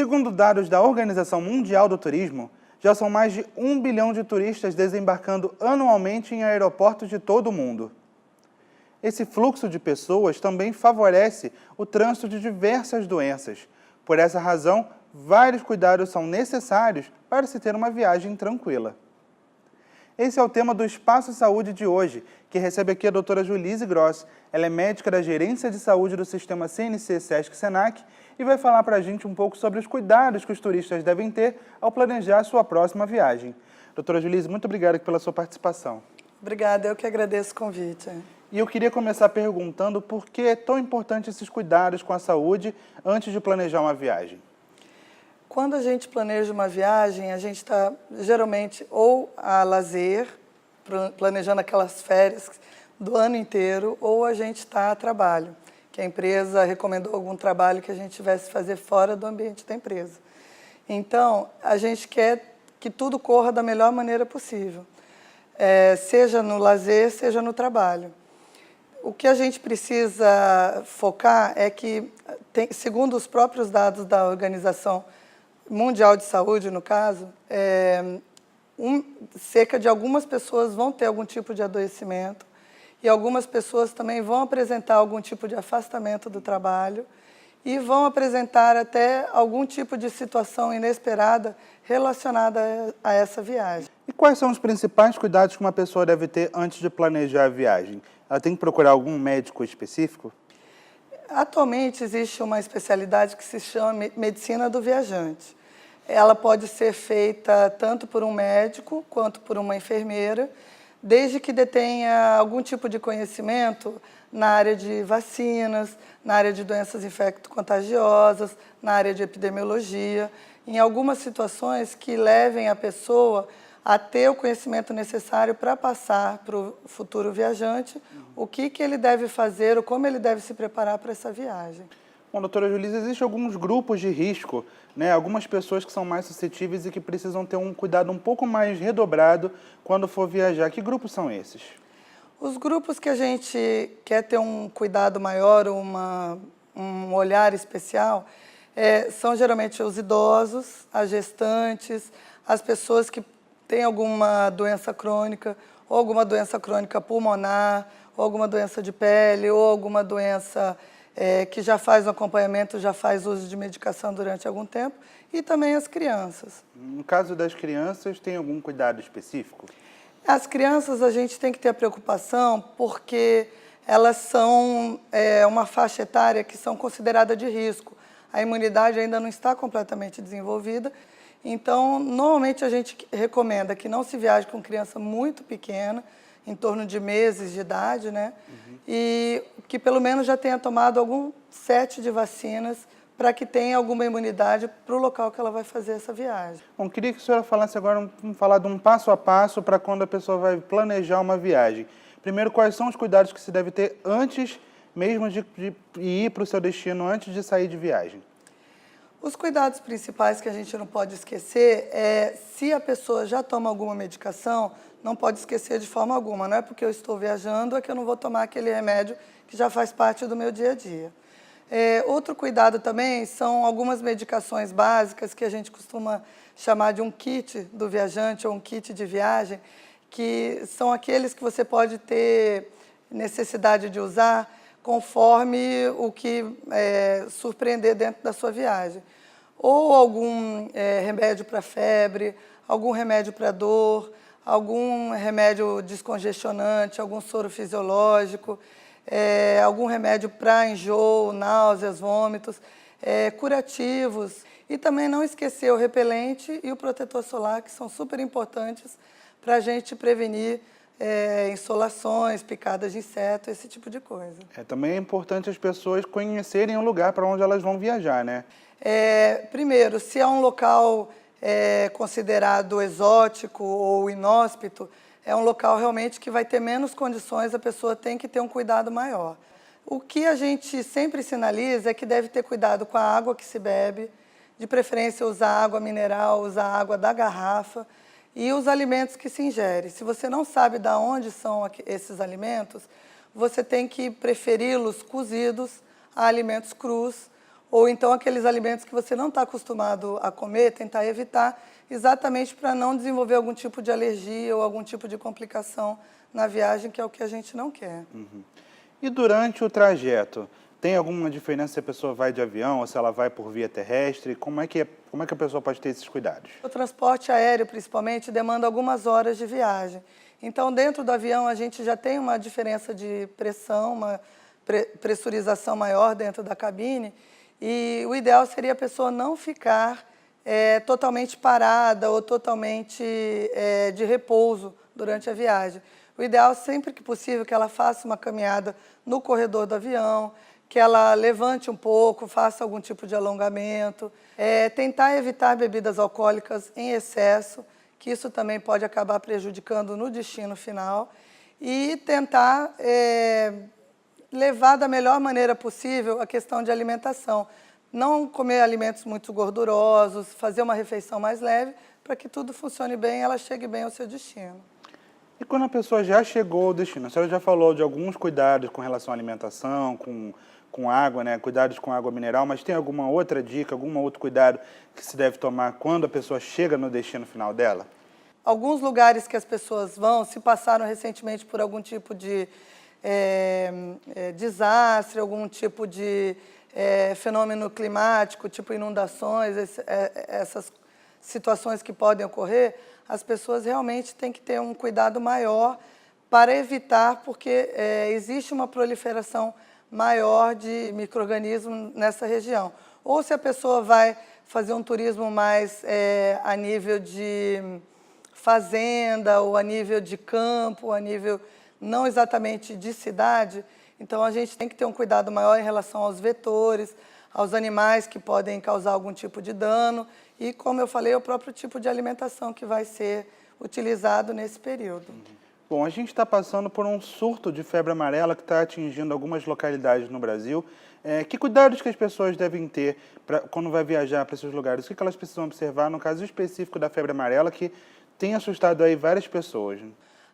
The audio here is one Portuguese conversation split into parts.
Segundo dados da Organização Mundial do Turismo, já são mais de 1 bilhão de turistas desembarcando anualmente em aeroportos de todo o mundo. Esse fluxo de pessoas também favorece o trânsito de diversas doenças. Por essa razão, vários cuidados são necessários para se ter uma viagem tranquila. Esse é o tema do Espaço Saúde de hoje, que recebe aqui a doutora Julise Gross. Ela é médica da Gerência de Saúde do Sistema CNC-SESC-SENAC e vai falar para a gente um pouco sobre os cuidados que os turistas devem ter ao planejar a sua próxima viagem. Doutora Julise, muito obrigado pela sua participação. Obrigada, eu que agradeço o convite. E eu queria começar perguntando por que é tão importante esses cuidados com a saúde antes de planejar uma viagem. Quando a gente planeja uma viagem, a gente está geralmente ou a lazer, planejando aquelas férias do ano inteiro, ou a gente está a trabalho, que a empresa recomendou algum trabalho que a gente tivesse que fazer fora do ambiente da empresa. Então, a gente quer que tudo corra da melhor maneira possível, seja no lazer, seja no trabalho. O que a gente precisa focar é que, segundo os próprios dados da Organização Mundial de Saúde, no caso, cerca de algumas pessoas vão ter algum tipo de adoecimento e algumas pessoas também vão apresentar algum tipo de afastamento do trabalho e vão apresentar até algum tipo de situação inesperada relacionada a essa viagem. E quais são os principais cuidados que uma pessoa deve ter antes de planejar a viagem? Ela tem que procurar algum médico específico? Atualmente existe uma especialidade que se chama medicina do viajante. Ela pode ser feita tanto por um médico quanto por uma enfermeira, desde que detenha algum tipo de conhecimento na área de vacinas, na área de doenças infecto-contagiosas, na área de epidemiologia, em algumas situações que levem a pessoa a ter o conhecimento necessário para passar para o futuro viajante o que ele deve fazer, ou como ele deve se preparar para essa viagem. Bom, doutora Julise, existem alguns grupos de risco, né? Algumas pessoas que são mais suscetíveis e que precisam ter um cuidado um pouco mais redobrado quando for viajar. Que grupos são esses? Os grupos que a gente quer ter um cuidado maior, um olhar especial, são geralmente os idosos, as gestantes, as pessoas que têm alguma doença crônica, ou alguma doença crônica pulmonar, ou alguma doença de pele, ou alguma doença que já faz um acompanhamento, já faz uso de medicação durante algum tempo, e também as crianças. No caso das crianças, tem algum cuidado específico? As crianças, a gente tem que ter a preocupação porque elas são uma faixa etária que são consideradas de risco. A imunidade ainda não está completamente desenvolvida, então, normalmente a gente recomenda que não se viaje com criança muito pequena, em torno de meses de idade, né? E que pelo menos já tenha tomado algum set de vacinas para que tenha alguma imunidade para o local que ela vai fazer essa viagem. Bom, queria que a senhora falasse agora, vamos falar de um passo a passo para quando a pessoa vai planejar uma viagem. Primeiro, quais são os cuidados que se deve ter antes mesmo de ir para o seu destino, antes de sair de viagem? Os cuidados principais que a gente não pode esquecer é, se a pessoa já toma alguma medicação, não pode esquecer de forma alguma. Não é porque eu estou viajando, é que eu não vou tomar aquele remédio que já faz parte do meu dia a dia. Outro cuidado também são algumas medicações básicas que a gente costuma chamar de um kit do viajante ou um kit de viagem, que são aqueles que você pode ter necessidade de usar conforme o que surpreender dentro da sua viagem. Ou algum remédio para febre, algum remédio para dor, algum remédio descongestionante, algum soro fisiológico, algum remédio para enjoo, náuseas, vômitos, curativos. E também não esquecer o repelente e o protetor solar, que são super importantes para a gente prevenir insolações, picadas de inseto, esse tipo de coisa. Também é importante as pessoas conhecerem o lugar para onde elas vão viajar, né? Primeiro, se é um local considerado exótico ou inóspito, é um local realmente que vai ter menos condições, a pessoa tem que ter um cuidado maior. O que a gente sempre sinaliza é que deve ter cuidado com a água que se bebe, de preferência usar água mineral, usar água da garrafa, e os alimentos que se ingere. Se você não sabe de onde são esses alimentos, você tem que preferi-los cozidos a alimentos crus ou então aqueles alimentos que você não está acostumado a comer, tentar evitar, exatamente para não desenvolver algum tipo de alergia ou algum tipo de complicação na viagem, que é o que a gente não quer. E durante o trajeto, tem alguma diferença se a pessoa vai de avião ou se ela vai por via terrestre? Como é que a pessoa pode ter esses cuidados? O transporte aéreo, principalmente, demanda algumas horas de viagem. Então, dentro do avião, a gente já tem uma diferença de pressão, uma pressurização maior dentro da cabine, e o ideal seria a pessoa não ficar totalmente parada ou totalmente de repouso durante a viagem. O ideal, sempre que possível, que ela faça uma caminhada no corredor do avião, que ela levante um pouco, faça algum tipo de alongamento, tentar evitar bebidas alcoólicas em excesso, que isso também pode acabar prejudicando no destino final, e tentar levar da melhor maneira possível a questão de alimentação. Não comer alimentos muito gordurosos, fazer uma refeição mais leve, para que tudo funcione bem e ela chegue bem ao seu destino. E quando a pessoa já chegou ao destino, a senhora já falou de alguns cuidados com relação à alimentação, com água, né? Cuidados com água mineral, mas tem alguma outra dica, algum outro cuidado que se deve tomar quando a pessoa chega no destino final dela? Alguns lugares que as pessoas vão, se passaram recentemente por algum tipo de desastre, algum tipo de fenômeno climático, tipo inundações, essas situações que podem ocorrer, as pessoas realmente têm que ter um cuidado maior para evitar, porque existe uma proliferação maior de micro-organismos nessa região. Ou se a pessoa vai fazer um turismo mais a nível de fazenda, ou a nível de campo, a nível não exatamente de cidade, então a gente tem que ter um cuidado maior em relação aos vetores, aos animais que podem causar algum tipo de dano e, como eu falei, o próprio tipo de alimentação que vai ser utilizado nesse período. Bom, a gente está passando por um surto de febre amarela que está atingindo algumas localidades no Brasil. Que cuidados que as pessoas devem ter quando vai viajar para esses lugares? O que elas precisam observar no caso específico da febre amarela que tem assustado aí várias pessoas?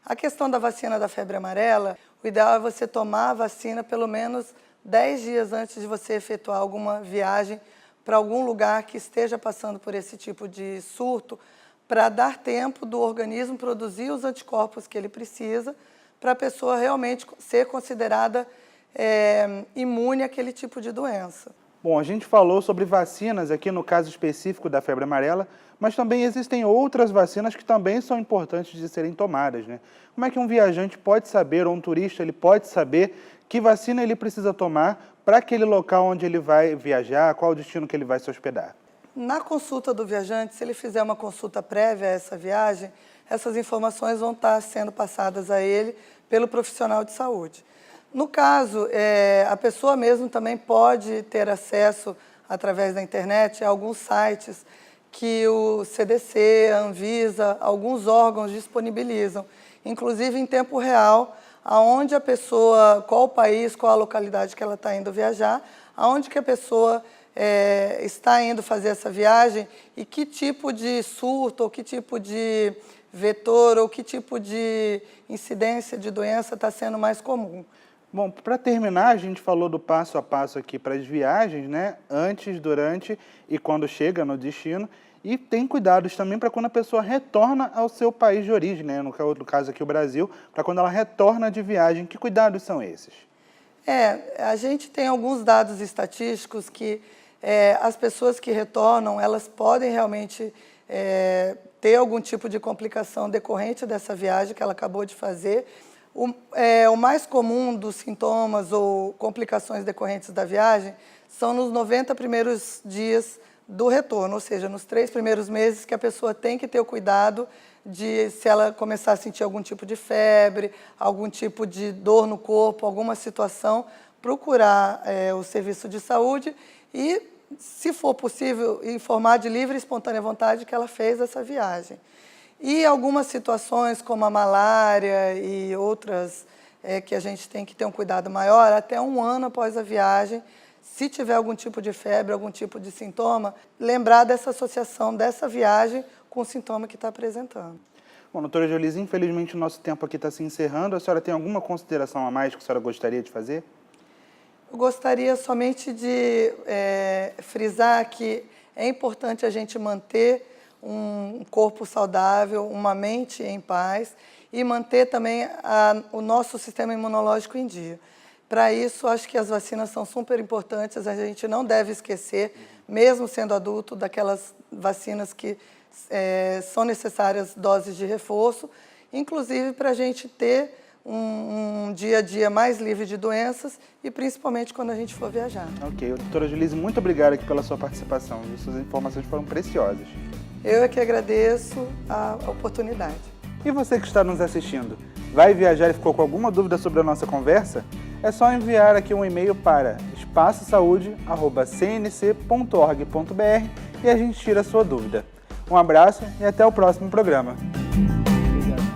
A questão da vacina da febre amarela, o ideal é você tomar a vacina pelo menos 10 dias antes de você efetuar alguma viagem para algum lugar que esteja passando por esse tipo de surto, para dar tempo do organismo produzir os anticorpos que ele precisa, para a pessoa realmente ser considerada imune àquele tipo de doença. Bom, a gente falou sobre vacinas aqui no caso específico da febre amarela, mas também existem outras vacinas que também são importantes de serem tomadas, né? Como é que um viajante pode saber, ou um turista, ele pode saber que vacina ele precisa tomar para aquele local onde ele vai viajar, qual o destino que ele vai se hospedar? Na consulta do viajante, se ele fizer uma consulta prévia a essa viagem, essas informações vão estar sendo passadas a ele pelo profissional de saúde. No caso, a pessoa mesmo também pode ter acesso, através da internet, a alguns sites que o CDC, a Anvisa, alguns órgãos disponibilizam, inclusive em tempo real, aonde a pessoa, qual o país, qual a localidade que ela está indo viajar, aonde que a pessoa está indo fazer essa viagem e que tipo de surto, ou que tipo de vetor, ou que tipo de incidência de doença está sendo mais comum. Bom, para terminar, a gente falou do passo a passo aqui para as viagens, né? Antes, durante e quando chega no destino. E tem cuidados também para quando a pessoa retorna ao seu país de origem, né? No caso aqui o Brasil, para quando ela retorna de viagem. Que cuidados são esses? A gente tem alguns dados estatísticos que as pessoas que retornam, elas podem realmente ter algum tipo de complicação decorrente dessa viagem que ela acabou de fazer. O mais comum dos sintomas ou complicações decorrentes da viagem são nos 90 primeiros dias do retorno, ou seja, nos 3 primeiros meses que a pessoa tem que ter o cuidado de, se ela começar a sentir algum tipo de febre, algum tipo de dor no corpo, alguma situação, procurar o serviço de saúde e, se for possível, informar de livre e espontânea vontade que ela fez essa viagem. E algumas situações, como a malária e outras que a gente tem que ter um cuidado maior, até 1 ano após a viagem, se tiver algum tipo de febre, algum tipo de sintoma, lembrar dessa associação dessa viagem com o sintoma que está apresentando. Bom, doutora Geolise, infelizmente o nosso tempo aqui está se encerrando. A senhora tem alguma consideração a mais que a senhora gostaria de fazer? Eu gostaria somente de frisar que é importante a gente manter um corpo saudável, uma mente em paz e manter também o nosso sistema imunológico em dia. Para isso, acho que as vacinas são super importantes, a gente não deve esquecer, mesmo sendo adulto, daquelas vacinas que são necessárias doses de reforço, inclusive para a gente ter um dia a dia mais livre de doenças e principalmente quando a gente for viajar. Ok, doutora Julise, muito obrigado aqui pela sua participação. Suas informações foram preciosas. Eu é que agradeço a oportunidade. E você que está nos assistindo, vai viajar e ficou com alguma dúvida sobre a nossa conversa? É só enviar aqui um e-mail para espaçosaude@cnc.org.br e a gente tira a sua dúvida. Um abraço e até o próximo programa. Obrigado.